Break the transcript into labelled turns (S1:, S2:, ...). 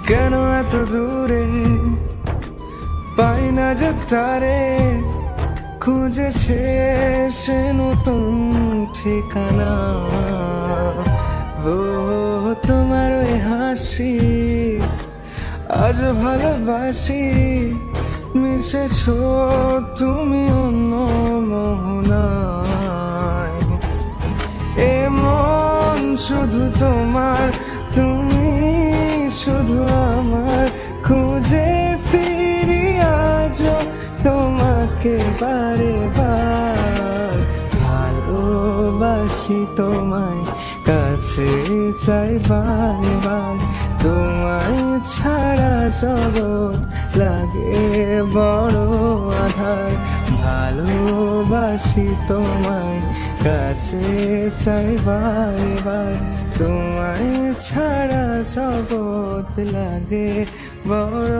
S1: কেন এত দূরে পাই না যে তারে, খুঁজেছে সে নতুন ঠিকানা। ও তোমার ওই হাসি আজ ভালোবাসি, মিশেছ তুমি অন্য মোহনায়। এ মন শুধু তোমার, তুমি শুধু আমার, খুঁজে ফিরি আজ তোমাকে বারে বার। ভালোবাসি তোমায়, কাছে চাই বারবার, তোমায় ছাড়া জগৎ লাগে বড় আধার। ভালোবাসি তোমায়, কাছে চাই বারবার, তোমায় ছাড়া জগৎ লাগে বড়